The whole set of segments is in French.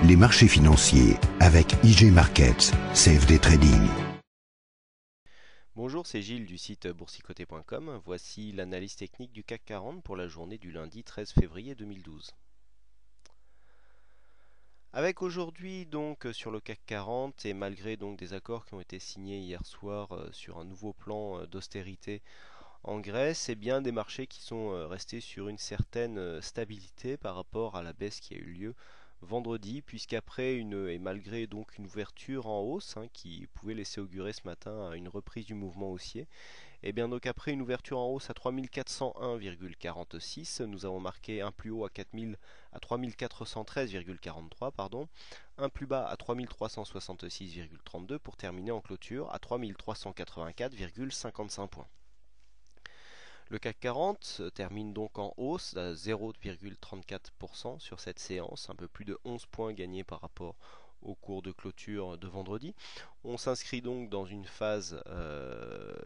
les marchés financiers avec IG Markets, CFD Trading. Bonjour, c'est Gilles du site boursicoté.com. Voici l'analyse technique du CAC 40 pour la journée du lundi 13 février 2012. Avec aujourd'hui donc sur le CAC 40 et malgré donc des accords qui ont été signés hier soir sur un nouveau plan d'austérité en Grèce, c'est bien des marchés qui sont restés sur une certaine stabilité par rapport à la baisse qui a eu lieu vendredi, puisqu'après et malgré donc une ouverture en hausse qui pouvait laisser augurer ce matin à une reprise du mouvement haussier, et bien donc après une ouverture en hausse à 3401,46, nous avons marqué un plus haut à 3413,43 pardon, un plus bas à 3366,32 pour terminer en clôture à 3384,55 points. Le CAC 40 termine donc en hausse à 0,34% sur cette séance, un peu plus de 11 points gagnés par rapport au cours de clôture de vendredi. On s'inscrit donc dans une phase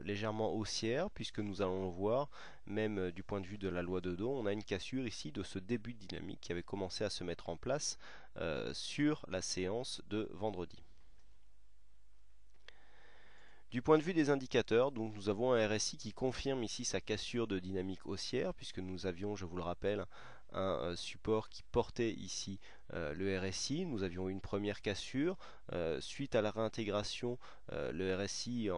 légèrement haussière, puisque nous allons le voir, même du point de vue de la loi de Dow, on a une cassure ici de ce début de dynamique qui avait commencé à se mettre en place sur la séance de vendredi. Du point de vue des indicateurs, donc nous avons un RSI qui confirme ici sa cassure de dynamique haussière, puisque nous avions, je vous le rappelle, un support qui portait ici le RSI. Nous avions une première cassure. Suite à la réintégration, le RSI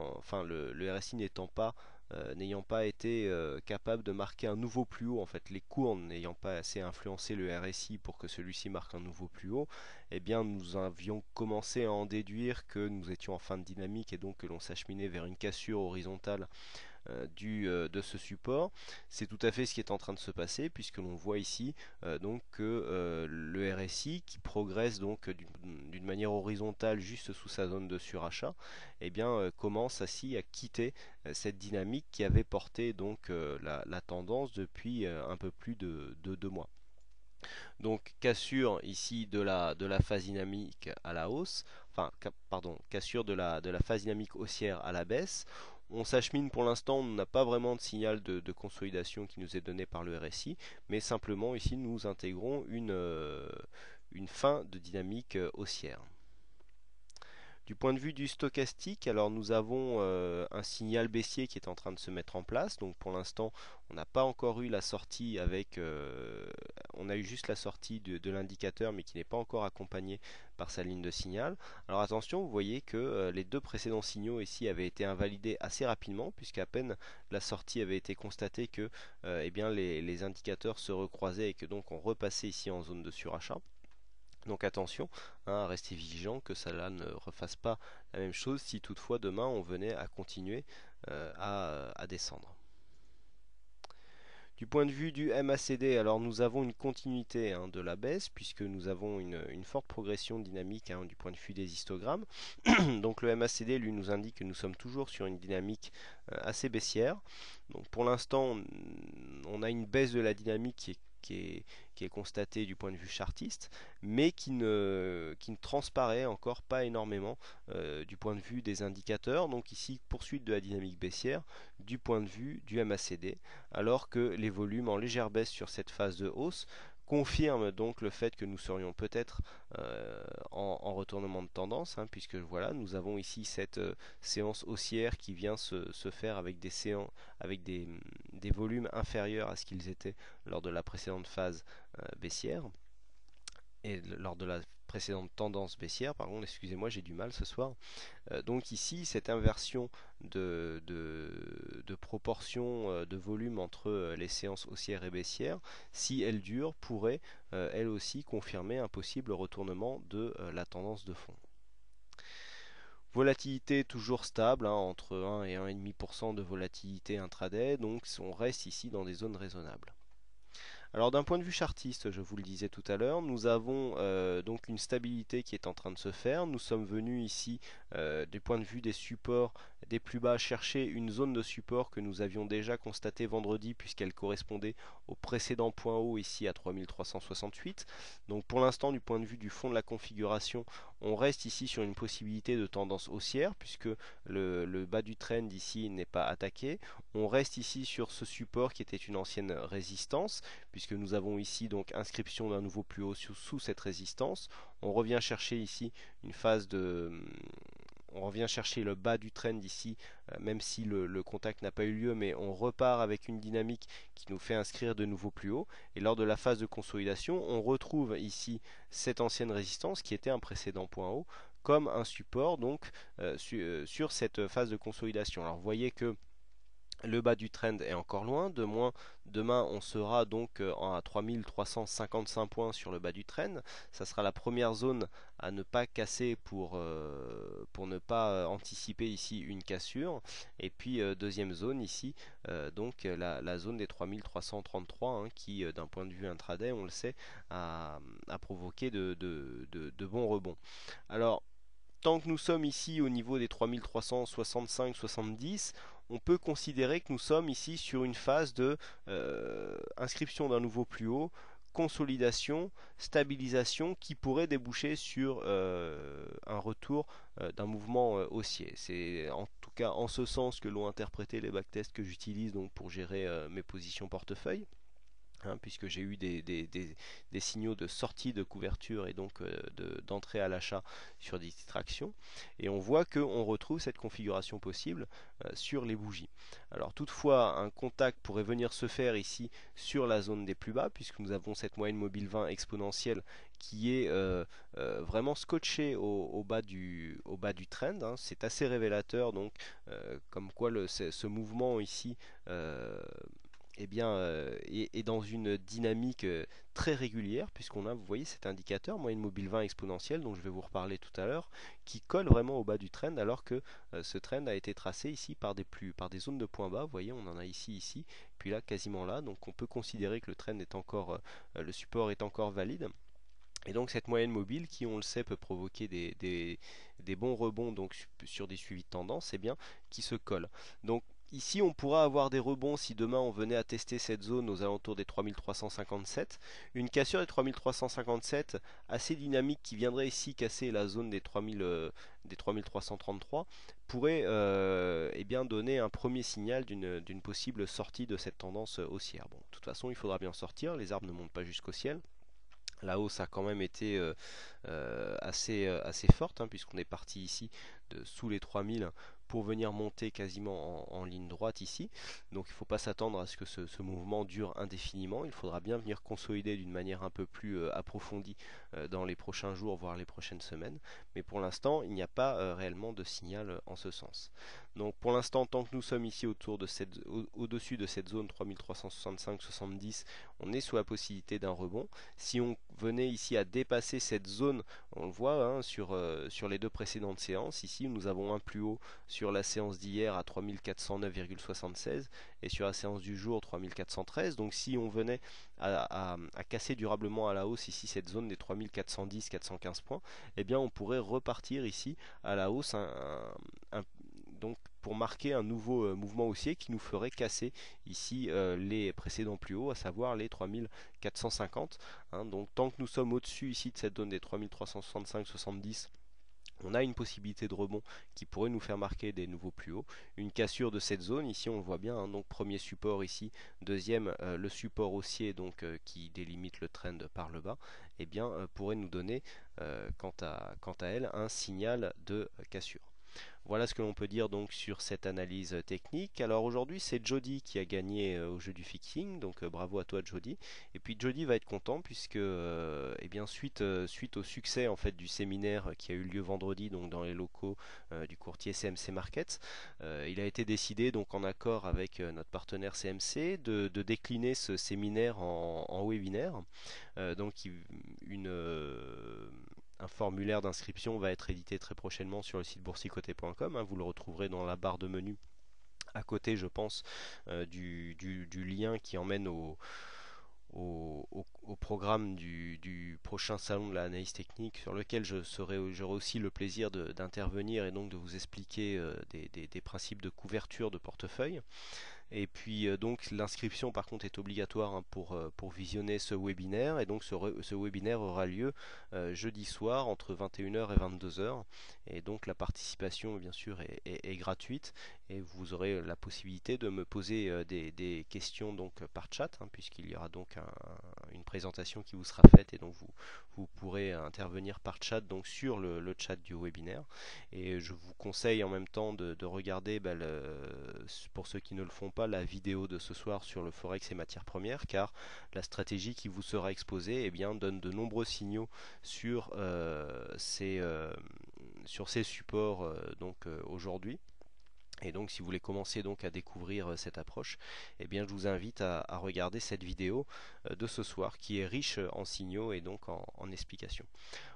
n'ayant pas été capable de marquer un nouveau plus haut, en fait les cours n'ayant pas assez influencé le RSI pour que celui-ci marque un nouveau plus haut, eh bien nous avions commencé à en déduire que nous étions en fin de dynamique et donc que l'on s'acheminait vers une cassure horizontale de ce support. C'est tout à fait ce qui est en train de se passer, puisque l'on voit ici donc que le RSI qui progresse donc d'une manière horizontale juste sous sa zone de surachat, eh bien commence ainsi à quitter cette dynamique qui avait porté donc la tendance depuis un peu plus de 2 mois. Donc cassure ici de la phase dynamique à la hausse, cassure de la phase dynamique haussière à la baisse. On s'achemine pour l'instant, on n'a pas vraiment de signal de consolidation qui nous est donné par le RSI, mais simplement ici nous intégrons une fin de dynamique haussière. Du point de vue du stochastique, alors nous avons un signal baissier qui est en train de se mettre en place. Donc pour l'instant, on n'a pas encore eu la sortie on a eu juste la sortie de l'indicateur, mais qui n'est pas encore accompagné par sa ligne de signal. Alors attention, vous voyez que les deux précédents signaux ici avaient été invalidés assez rapidement, puisqu'à peine la sortie avait été constatée que eh bien, les indicateurs se recroisaient et que donc on repassait ici en zone de surachat. Donc attention, à rester vigilant que cela ne refasse pas la même chose si toutefois demain on venait à continuer à descendre. Du point de vue du MACD, alors nous avons une continuité de la baisse, puisque nous avons une forte progression dynamique du point de vue des histogrammes. Donc le MACD lui nous indique que nous sommes toujours sur une dynamique assez baissière. Donc pour l'instant on a une baisse de la dynamique qui est constatée du point de vue chartiste, mais qui ne transparaît encore pas énormément du point de vue des indicateurs. Donc ici, poursuite de la dynamique baissière du point de vue du MACD, alors que les volumes en légère baisse sur cette phase de hausse confirme donc le fait que nous serions peut-être en retournement de tendance, puisque voilà, nous avons ici cette séance haussière qui vient se faire avec des volumes inférieurs à ce qu'ils étaient lors de la précédente phase baissière et lors de la précédente tendance baissière, pardon, excusez-moi, j'ai du mal ce soir. Donc ici, cette inversion de proportion de volume entre les séances haussières et baissières, si elle dure, pourrait elle aussi confirmer un possible retournement de la tendance de fond. Volatilité toujours stable, entre 1 et 1,5% de volatilité intraday, donc on reste ici dans des zones raisonnables. Alors d'un point de vue chartiste, je vous le disais tout à l'heure, nous avons donc une stabilité qui est en train de se faire. Nous sommes venus ici du point de vue des supports des plus bas chercher une zone de support que nous avions déjà constatée vendredi puisqu'elle correspondait au précédent point haut ici à 3368. Donc pour l'instant du point de vue du fond de la configuration, on reste ici sur une possibilité de tendance haussière puisque le bas du trend ici n'est pas attaqué. On reste ici sur ce support qui était une ancienne résistance puisque nous avons ici donc inscription d'un nouveau plus haut sous cette résistance. On revient chercher ici une phase de... On revient chercher le bas du trend ici, même si le contact n'a pas eu lieu, mais on repart avec une dynamique qui nous fait inscrire de nouveaux plus hauts. Et lors de la phase de consolidation, on retrouve ici cette ancienne résistance qui était un précédent point haut comme un support donc sur cette phase de consolidation. Alors vous voyez que le bas du trend est encore loin, demain on sera donc à 3355 points sur le bas du trend. Ça sera la première zone à ne pas casser pour ne pas anticiper ici une cassure. Et puis deuxième zone ici, donc la zone des 3333 hein, qui d'un point de vue intraday, on le sait, a provoqué de bons rebonds. Alors tant que nous sommes ici au niveau des 3365-70, on peut considérer que nous sommes ici sur une phase de inscription d'un nouveau plus haut, consolidation, stabilisation qui pourrait déboucher sur un retour d'un mouvement haussier. C'est en tout cas en ce sens que l'ont interprété les backtests que j'utilise donc pour gérer mes positions portefeuille. Puisque j'ai eu des signaux de sortie de couverture et donc d'entrée à l'achat sur des distractions. Et on voit qu'on retrouve cette configuration possible sur les bougies. Alors toutefois, un contact pourrait venir se faire ici sur la zone des plus bas, puisque nous avons cette moyenne mobile 20 exponentielle qui est vraiment scotchée au bas du trend. Hein. C'est assez révélateur, donc comme quoi ce mouvement ici eh bien, est dans une dynamique très régulière, puisqu'on a, vous voyez, cet indicateur moyenne mobile 20 exponentielle, dont je vais vous reparler tout à l'heure, qui colle vraiment au bas du trend, alors que ce trend a été tracé ici par des zones de points bas. Vous voyez, on en a ici, puis là, quasiment là. Donc on peut considérer que le trend est encore, le support est encore valide. Et donc cette moyenne mobile qui, on le sait, peut provoquer des bons rebonds donc sur des suivis de tendance, eh bien, qui se collent. Donc ici, on pourra avoir des rebonds si demain on venait à tester cette zone aux alentours des 3357. Une cassure des 3357 assez dynamique qui viendrait ici casser la zone des 3333 pourrait eh bien, donner un premier signal d'une possible sortie de cette tendance haussière. Bon, de toute façon, il faudra bien sortir, les arbres ne montent pas jusqu'au ciel. La hausse a quand même été assez forte, hein, puisqu'on est parti ici de sous les 3000 pour venir monter quasiment en ligne droite ici. Donc il ne faut pas s'attendre à ce que ce mouvement dure indéfiniment. Il faudra bien venir consolider d'une manière un peu plus approfondie dans les prochains jours, voire les prochaines semaines. Mais pour l'instant, il n'y a pas réellement de signal en ce sens. Donc pour l'instant, tant que nous sommes ici au-dessus de cette zone 3365-70, on est sous la possibilité d'un rebond. Si on venait ici à dépasser cette zone, on le voit hein, sur les deux précédentes séances, ici nous avons un plus haut sur la séance d'hier à 3409,76 et sur la séance du jour 3413. Donc si on venait à casser durablement à la hausse ici cette zone des 3410-415 points, eh bien on pourrait repartir ici à la hausse donc pour marquer un nouveau mouvement haussier qui nous ferait casser ici les précédents plus hauts, à savoir les 3450. Hein. Donc tant que nous sommes au-dessus ici de cette zone des 3365-70, on a une possibilité de rebond qui pourrait nous faire marquer des nouveaux plus hauts. Une cassure de cette zone, ici on le voit bien, hein, donc premier support ici, deuxième le support haussier donc qui délimite le trend par le bas, eh bien pourrait nous donner quant à elle un signal de cassure. Voilà ce que l'on peut dire donc sur cette analyse technique. Alors aujourd'hui c'est Jody qui a gagné au jeu du fixing, donc bravo à toi Jody. Et puis Jody va être content puisque eh bien, suite au succès en fait du séminaire qui a eu lieu vendredi donc dans les locaux du courtier CMC Markets, il a été décidé donc en accord avec notre partenaire CMC de décliner ce séminaire en webinaire. Donc un formulaire d'inscription va être édité très prochainement sur le site boursicoté.com. Hein, vous le retrouverez dans la barre de menu à côté, je pense, du lien qui emmène au programme du prochain salon de l'analyse technique, sur lequel j'aurai aussi le plaisir d'intervenir et donc de vous expliquer des principes de couverture de portefeuille. Et puis donc l'inscription par contre est obligatoire, hein, pour visionner ce webinaire, et donc ce webinaire aura lieu jeudi soir entre 21h et 22h, et donc la participation bien sûr est gratuite, et vous aurez la possibilité de me poser des questions donc par chat, hein, puisqu'il y aura donc une présentation qui vous sera faite, et donc vous pourrez intervenir par chat donc sur le chat du webinaire. Et je vous conseille en même temps de regarder, pour ceux qui ne le font pas, la vidéo de ce soir sur le Forex et matières premières, car la stratégie qui vous sera exposée, eh bien, donne de nombreux signaux sur ces supports aujourd'hui. Et donc si vous voulez commencer donc à découvrir cette approche, eh bien je vous invite à regarder cette vidéo de ce soir, qui est riche en signaux et donc en explications.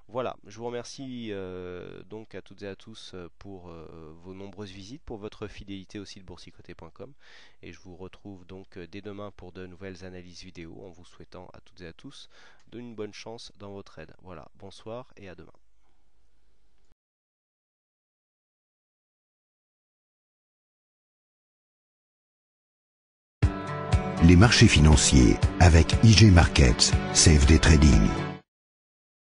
Voilà, je vous remercie donc à toutes et à tous pour vos nombreuses visites, pour votre fidélité au site boursicoté.com, et je vous retrouve donc dès demain pour de nouvelles analyses vidéo, en vous souhaitant à toutes et à tous une bonne chance dans votre aide. Voilà, bonsoir et à demain. Les marchés financiers avec IJ Markets, CFD Trading.